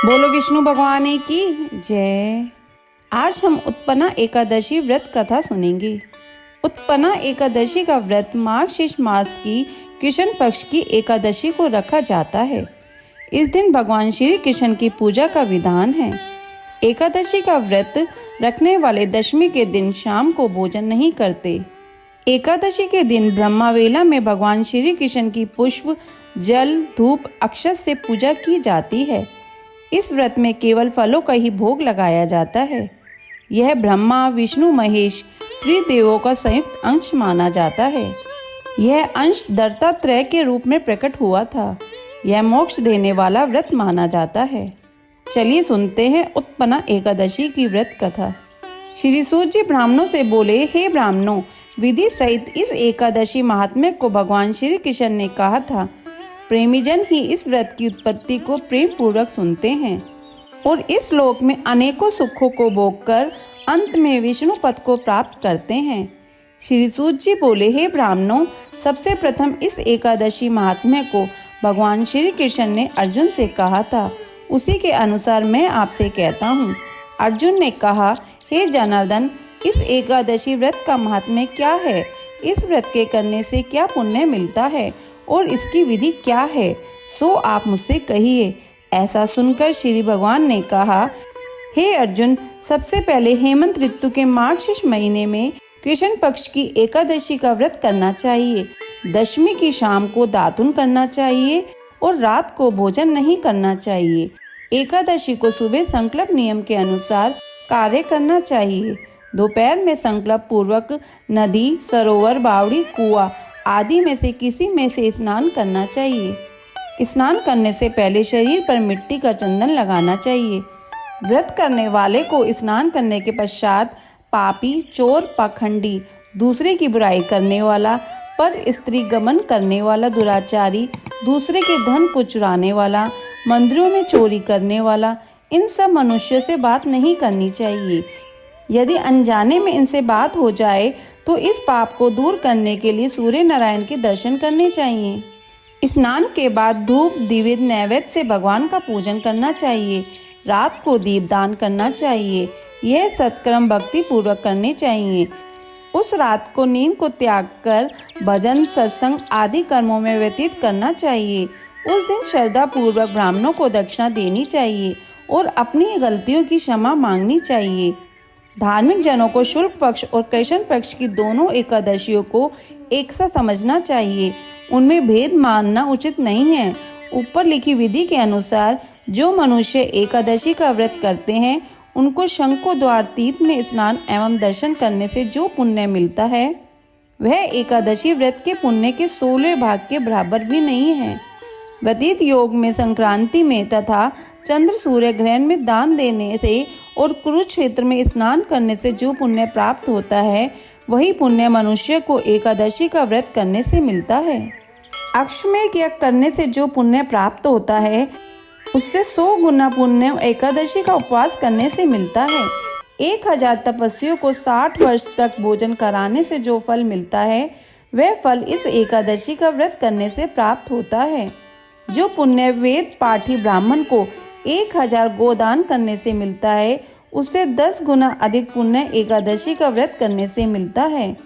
बोलो विष्णु भगवान की जय। आज हम उत्पन्ना एकादशी व्रत कथा सुनेंगे। उत्पन्ना एकादशी का व्रत मार्गशीर्ष मास की कृष्ण पक्ष की एकादशी को रखा जाता है। इस दिन भगवान श्री कृष्ण की पूजा का विधान है। एकादशी का व्रत रखने वाले दशमी के दिन शाम को भोजन नहीं करते। एकादशी के दिन ब्रह्मवेला में भगवान श्री कृष्ण की पुष्प, जल, धूप, अक्षत से पूजा की जाती है। इस व्रत में केवल फलों का ही भोग लगाया जाता है। यह ब्रह्मा, विष्णु, महेश त्रिदेवों का संयुक्त अंश माना जाता है। यह अंश दत्तात्रेय के रूप में प्रकट हुआ था। यह मोक्ष देने वाला व्रत माना जाता है। चलिए सुनते हैं उत्पन्ना एकादशी की व्रत कथा। श्री सूत जी ब्राह्मणों से बोले, हे ब्राह्मणों, विधि सहित इस एकादशी महात्म्य को भगवान श्री कृष्ण ने कहा था। प्रेमी जन ही इस व्रत की उत्पत्ति को प्रेम पूर्वक सुनते हैं और इस लोक में अनेकों सुखों को भोगकर अंत में विष्णु पद को प्राप्त करते हैं। श्री सूत जी बोले, हे ब्राह्मणों, सबसे प्रथम इस एकादशी महात्म्य को भगवान श्री कृष्ण ने अर्जुन से कहा था। उसी के अनुसार मैं आपसे कहता हूँ। अर्जुन ने कहा, हे जनार्दन, इस एकादशी व्रत का महात्म्य क्या है? इस व्रत के करने से क्या पुण्य मिलता है और इसकी विधि क्या है, सो आप मुझसे कहिए। ऐसा सुनकर श्री भगवान ने कहा, हे अर्जुन, सबसे पहले हेमंत ऋतु के मार्गशीर्ष महीने में कृष्ण पक्ष की एकादशी का व्रत करना चाहिए। दशमी की शाम को दातुन करना चाहिए और रात को भोजन नहीं करना चाहिए। एकादशी को सुबह संकल्प नियम के अनुसार कार्य करना चाहिए। दोपहर में संकल्प पूर्वक नदी, सरोवर, बावड़ी, कुआं आदि में से किसी में से स्नान करना चाहिए। स्नान करने से पहले शरीर पर मिट्टी का चंदन लगाना चाहिए। व्रत करने वाले को स्नान करने के पश्चात पापी, चोर, पाखंडी, दूसरे की बुराई करने वाला, पर स्त्री गमन करने वाला, दुराचारी, दूसरे के धन को चुराने वाला, मंदिरों में चोरी करने वाला, इन सब मनुष्यों से बात नहीं करनी चाहिए। यदि अनजाने में इनसे बात हो जाए तो इस पाप को दूर करने के लिए सूर्य नारायण के दर्शन करने चाहिए। स्नान के बाद धूप, दीवित, नैवेद्य से भगवान का पूजन करना चाहिए। रात को दीपदान करना चाहिए। यह सत्कर्म भक्ति पूर्वक करने चाहिए। उस रात को नींद को त्याग कर भजन, सत्संग आदि कर्मों में व्यतीत करना चाहिए। उस दिन श्रद्धा पूर्वक ब्राह्मणों को दक्षिणा देनी चाहिए और अपनी गलतियों की क्षमा मांगनी चाहिए। धार्मिक जनों को शुक्ल पक्ष और कृष्ण पक्ष की दोनों एकादशियों को एक सा समझना चाहिए। उनमें भेद मानना उचित नहीं है। ऊपर लिखी विधि के अनुसार जो मनुष्य एकादशी का व्रत करते हैं उनको शंको द्वार तीर्थ में स्नान एवं दर्शन करने से जो पुण्य मिलता है वह एकादशी व्रत के पुण्य के 16 भाग के बराबर भी नहीं है। व्यतीत योग में, संक्रांति में तथा चंद्र सूर्य ग्रहण में दान देने से और कुरुक्षेत्र में स्नान करने से जो पुण्य प्राप्त होता है वही पुण्य मनुष्य को एकादशी का व्रत करने से मिलता है। अश्वमेध यज्ञ करने से जो पुण्य प्राप्त होता है उससे 100 गुना पुण्य एकादशी का उपवास करने से मिलता है। 1000 तपस्वियों को 60 वर्ष तक भोजन कराने से जो फल मिलता है वह फल इस एकादशी का व्रत करने से प्राप्त होता है। जो पुण्य वेद पाठी ब्राह्मण को 1000 गोदान करने से मिलता है उससे 10 गुना अधिक पुण्य एकादशी का व्रत करने से मिलता है।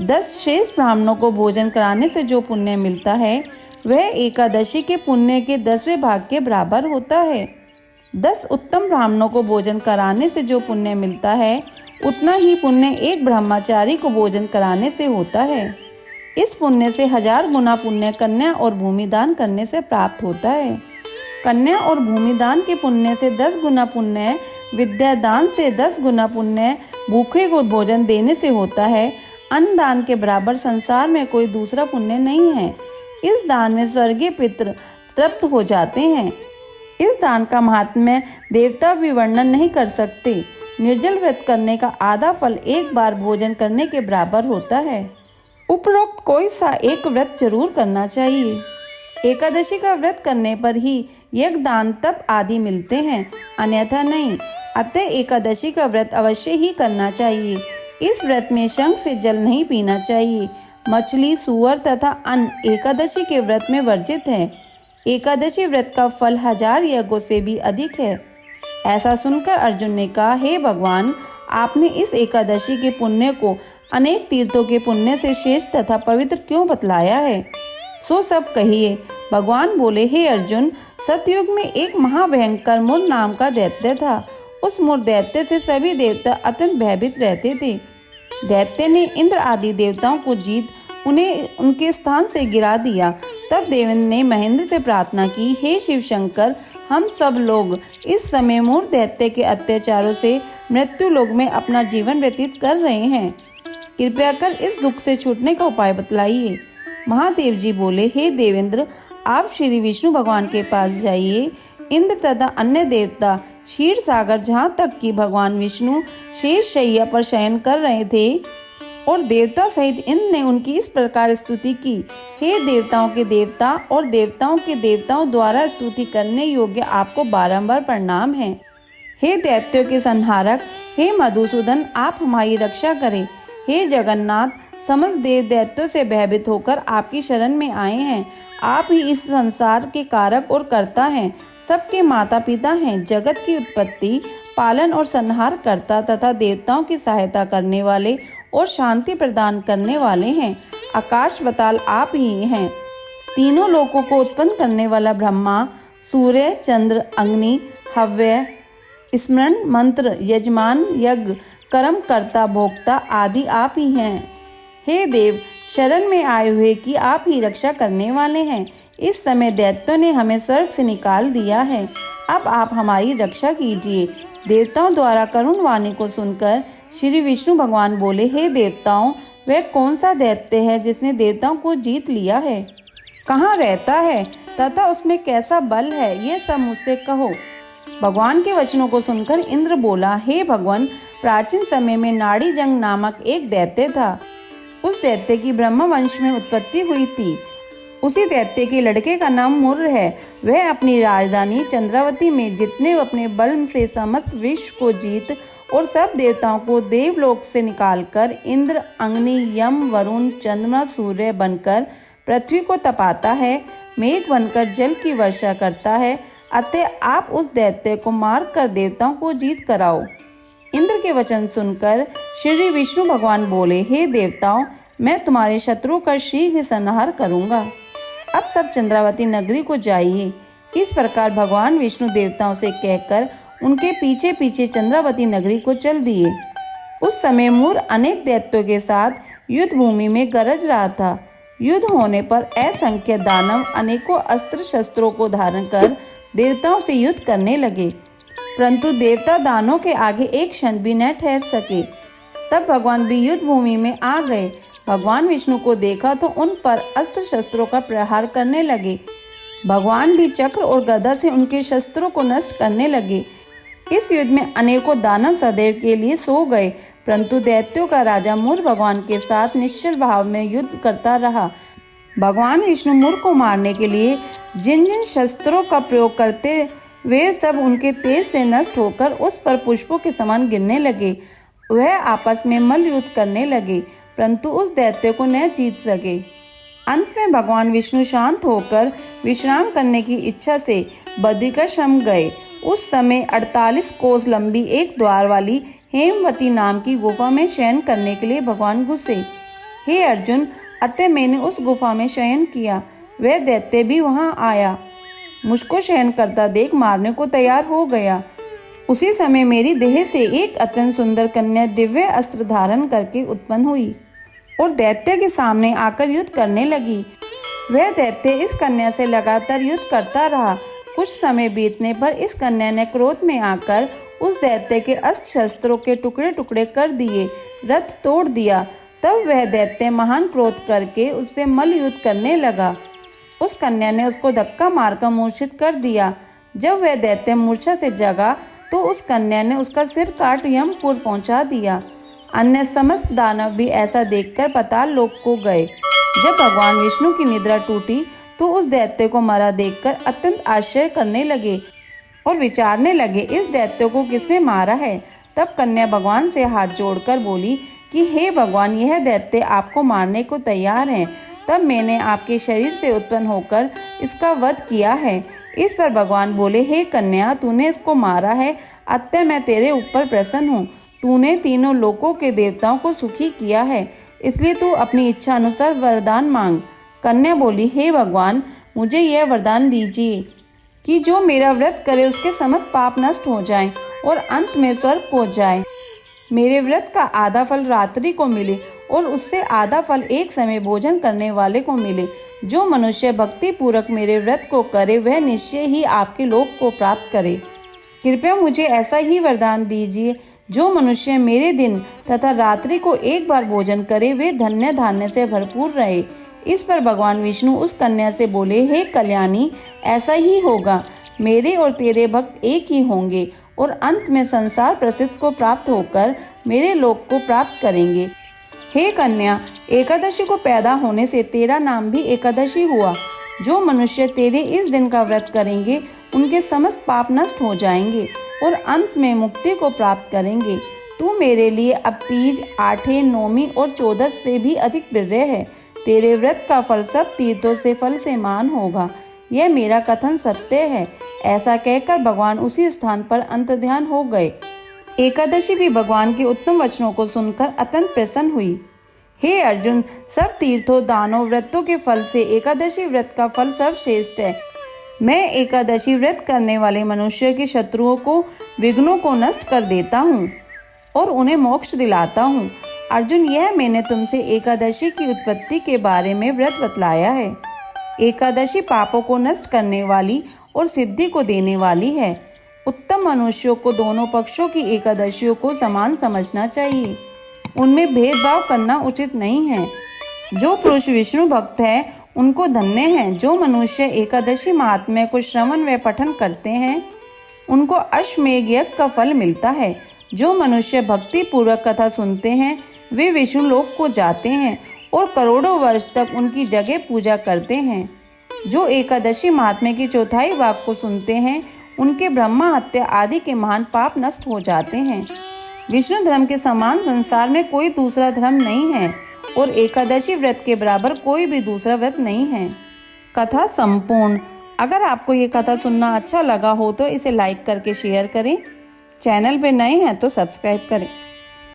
10 शेष ब्राह्मणों को भोजन कराने से जो पुण्य मिलता है वह एकादशी के पुण्य के 10वें भाग के बराबर होता है। 10 उत्तम ब्राह्मणों को भोजन कराने से जो पुण्य मिलता है उतना ही पुण्य एक ब्रह्मचारी को भोजन कराने से होता है। इस पुण्य से 1000 गुना पुण्य कन्या और भूमिदान करने से प्राप्त होता है। कन्या और भूमिदान के पुण्य से 10 गुना पुण्य, विद्यादान से 10 गुना पुण्य, भूखे को भोजन देने से होता है। अन्न दान के बराबर संसार में कोई दूसरा पुण्य नहीं है। इस दान में स्वर्गीय पितृ तृप्त हो जाते हैं। इस दान का महात्म्य देवता भी वर्णन नहीं कर सकते। निर्जल व्रत करने का आधा फल एक बार भोजन करने के बराबर होता है। उपरोक्त कोई सा एक व्रत जरूर करना चाहिए। एकादशी का व्रत करने पर ही यज्ञ, दान, तप आदि मिलते हैं, अन्यथा नहीं। अतः एकादशी का व्रत अवश्य ही करना चाहिए। इस व्रत में शंख से जल नहीं पीना चाहिए। मछली, सूअर तथा अन्न एकादशी के व्रत में वर्जित है। एकादशी व्रत का फल 1000 यज्ञों से भी अधिक है। ऐसा सुनकर अर्जुन ने कहा, हे भगवान, आपने इस एकादशी के पुण्य को अनेक तीर्थों के पुण्य से श्रेष्ठ तथा पवित्र क्यों बतलाया है? सो सब कहिए। भगवान बोले, हे अर्जुन, सतयुग में एक महाभयंकर मुर नाम का दैत्य था। उस मुर दैत्य से सभी देवता अत्यंत भयभीत रहते थे। दैत्य ने इंद्र आदि देवताओं को जीत उन्हें उनके स्थान से गिरा दिया। तब देवेंद्र ने महेंद्र से प्रार्थना की, हे शिव शंकर, हम सब लोग इस समय मूर दैत्य के अत्याचारों से मृत्यु लोक में अपना जीवन व्यतीत कर रहे हैं। कृपया कर इस दुख से छूटने का उपाय बतलाइए। महादेव जी बोले, हे देवेंद्र, आप श्री विष्णु भगवान के पास जाइए। इंद्र तथा अन्य देवता क्षीर सागर, जहाँ तक कि भगवान विष्णु शेष शैया पर शयन कर रहे थे और देवता सहित इंद्र ने उनकी इस प्रकार स्तुति की, हे देवताओं के देवता और देवताओं के देवताओं द्वारा स्तुति करने योग्य आपको बारंबार प्रणाम है। हे दैत्यों के संहारक, हे मधुसूदन, आप हमारी रक्षा करें। हे जगन्नाथ, समस्त देव दैत्यों से भयभीत होकर आपकी शरण में आए हैं। आप ही इस संसार के कारक और कर्ता हैं, सबके माता पिता हैं, जगत की उत्पत्ति, पालन और संहार करता तथा देवताओं की सहायता करने वाले और शांति प्रदान करने वाले हैं। आकाश पाताल आप ही हैं। तीनों लोकों को उत्पन्न करने वाला ब्रह्मा, सूर्य, चंद्र, अग्नि, हव्य, स्मरण, मंत्र, यजमान, यज्ञ, कर्म कर्ता, भोक्ता आदि आप ही हैं। हे देव, शरण में आए हुए की आप ही रक्षा करने वाले हैं। इस समय दैत्यों ने हमें स्वर्ग से निकाल दिया है, अब आप हमारी रक्षा कीजिए। देवताओं द्वारा करुण वाणी को सुनकर श्री विष्णु भगवान बोले, हे देवताओं, वह कौन सा दैत्य है जिसने देवताओं को जीत लिया है? कहाँ रहता है तथा उसमें कैसा बल है, ये सब मुझसे कहो। भगवान के वचनों को सुनकर इंद्र बोला, हे भगवान, प्राचीन समय में नाड़ी जंग नामक एक दैत्य था। उस दैत्य की ब्रह्म वंश में उत्पत्ति हुई थी। उसी दैत्य के लड़के का नाम मुर है। वह अपनी राजधानी चंद्रावती में जितने अपने बल से समस्त विश्व को जीत और सब देवताओं को देवलोक से निकालकर इंद्र, अग्नि, यम, वरुण, चंद्रमा, सूर्य बनकर पृथ्वी को तपाता है, मेघ बनकर जल की वर्षा करता है। अतः आप उस दैत्य को मार कर देवताओं को जीत कराओ। इंद्र के वचन सुनकर श्री विष्णु भगवान बोले, हे देवताओं, मैं तुम्हारे शत्रुओं का शीघ्र संहार करूंगा। अब सब चंद्रावती नगरी को जाइए। इस प्रकार भगवान विष्णु देवताओं से कहकर उनके पीछे पीछे चंद्रावती नगरी को चल दिए। उस समय मूर अनेक दैत्यों के साथ युद्ध भूमि में गरज रहा था। युद्ध होने पर असंख्य दानव अनेकों अस्त्र शस्त्रों को धारण कर देवताओं से युद्ध करने लगे, परंतु देवता दानों के आगे एक क्षण भी न ठहर सके। तब भगवान भी युद्ध भूमि में आ गए। भगवान विष्णु को देखा तो उन पर अस्त्र शस्त्रों का प्रहार करने लगे। भगवान भी चक्र और गदा से उनके शस्त्रों को नष्ट करने लगे। इस युद्ध में अनेकों दानव सदैव के लिए सो गए, परंतु दैत्यों का राजा मूर भगवान के साथ निश्चल भाव में युद्ध करता रहा। भगवान विष्णु मूर को मारने के लिए जिन जिन शस्त्रों का प्रयोग करते वे सब उनके तेज से नष्ट होकर उस पर पुष्पों के समान गिरने लगे। वह आपस में मल्ल युद्ध करने लगे, परंतु उस दैत्य को न जीत सके। अंत में भगवान विष्णु शांत होकर विश्राम करने की इच्छा से बद्रिकाश्रम गए। उस समय 48 कोस लंबी एक द्वार वाली हेमवती नाम की गुफा में शयन करने के लिए भगवान घुसे। हे अर्जुन, अतः मैंने उस गुफा में शयन किया। वह दैत्य भी वहां आया, मुझको शयन करता देख मारने को तैयार हो गया। उसी समय मेरी देह से एक अत्यंत सुंदर कन्या दिव्य अस्त्र धारण करके उत्पन्न हुई और दैत्य के सामने आकर युद्ध करने लगी। वह दैत्य इस कन्या से लगातार युद्ध करता रहा। कुछ समय बीतने पर इस कन्या ने क्रोध में आकर उस दैत्य के अस्त्र शस्त्रों के टुकड़े टुकड़े कर दिए, रथ तोड़ दिया। तब वह दैत्य महान क्रोध करके उससे मल्ल युद्ध करने लगा। उस कन्या ने उसको धक्का मारकर मूर्छित कर दिया। जब वह दैत्य मूर्छा से जगा तो उस कन्या ने उसका सिर काट यमपुर पहुंचा दिया। अन्य समस्त दानव भी ऐसा देखकर पाताल लोक को गए। जब भगवान विष्णु की निद्रा टूटी तो उस दैत्य को मरा देखकर अत्यंत आश्चर्य करने लगे और विचारने लगे, इस दैत्य को किसने मारा है। तब कन्या भगवान से हाथ जोड़कर बोली, कि हे भगवान, यह दैत्य आपको मारने को तैयार हैं, तब मैंने आपके शरीर से उत्पन्न होकर इसका वध किया है। इस पर भगवान बोले, हे कन्या, तूने इसको मारा है, अतः मैं तेरे ऊपर प्रसन्न हूँ। तूने तीनों लोकों के देवताओं को सुखी किया है, इसलिए तू अपनी इच्छा अनुसार वरदान मांग। कन्या बोली, हे भगवान, मुझे यह वरदान दीजिए कि जो मेरा व्रत करे उसके समस्त पाप नष्ट हो जाएं और अंत में स्वर्ग पहुँच जाए। मेरे व्रत का आधा फल रात्रि को मिले और उससे आधा फल एक समय भोजन करने वाले को मिले। जो मनुष्य भक्ति पूर्वक मेरे व्रत को करे वह निश्चय ही आपके लोक को प्राप्त करे। कृपया मुझे ऐसा ही वरदान दीजिए, जो मनुष्य मेरे दिन तथा रात्रि को एक बार भोजन करे वे धन्य धान्य से भरपूर रहे। इस पर भगवान विष्णु उस कन्या से बोले, हे कल्याणी, ऐसा ही होगा। मेरे और तेरे भक्त एक ही होंगे और अंत में संसार प्रसिद्ध को प्राप्त होकर मेरे लोक को प्राप्त करेंगे। हे कन्या, एकादशी को पैदा होने से तेरा नाम भी एकादशी हुआ। जो मनुष्य तेरे इस दिन का व्रत करेंगे उनके समस्त पाप नष्ट हो जाएंगे और अंत में मुक्ति को प्राप्त करेंगे। तू मेरे लिए अब तीज, आठे, नौमी और 14 से भी अधिक प्रिय है। तेरे व्रत का फल सब तीर्थों से फल से मान होगा। यह मेरा कथन सत्य है। ऐसा कहकर भगवान उसी स्थान पर अंतर्ध्यान हो गए। एकादशी भी भगवान के उत्तम वचनों को सुनकर अत्यंत प्रसन्न हुई। हे अर्जुन, सब तीर्थों, दानों, व्रतों के फल से एकादशी व्रत का फल सर्वश्रेष्ठ है। मैं एकादशी व्रत करने वाले मनुष्य के शत्रुओं को, विघ्नों को नष्ट कर देता हूँ और उन्हें मोक्ष दिलाता हूँ। अर्जुन, यह मैंने तुमसे एकादशी की उत्पत्ति के बारे में व्रत बतलाया है। एकादशी पापों को नष्ट करने वाली और सिद्धि को देने वाली है। उत्तम मनुष्यों को दोनों पक्षों की एकादशियों को समान समझना चाहिए। उनमें भेदभाव करना उचित नहीं है। जो पुरुष विष्णु भक्त है उनको धन्य हैं। जो मनुष्य एकादशी महात्म्य को श्रवण व पठन करते हैं उनको अश्वमेध यज्ञ का फल मिलता है। जो मनुष्य भक्ति पूर्वक कथा सुनते हैं वे विष्णु लोक को जाते हैं और करोड़ों वर्ष तक उनकी जगह पूजा करते हैं। जो एकादशी महात्म्य की चौथाई भाग को सुनते हैं उनके ब्रह्मा हत्या आदि के महान पाप नष्ट हो जाते हैं। विष्णु धर्म के समान संसार में कोई दूसरा धर्म नहीं है और एकादशी व्रत के बराबर कोई भी दूसरा व्रत नहीं है। कथा संपूर्ण। अगर आपको ये कथा सुनना अच्छा लगा हो तो इसे लाइक करके शेयर करें। चैनल पे नए हैं तो सब्सक्राइब करें।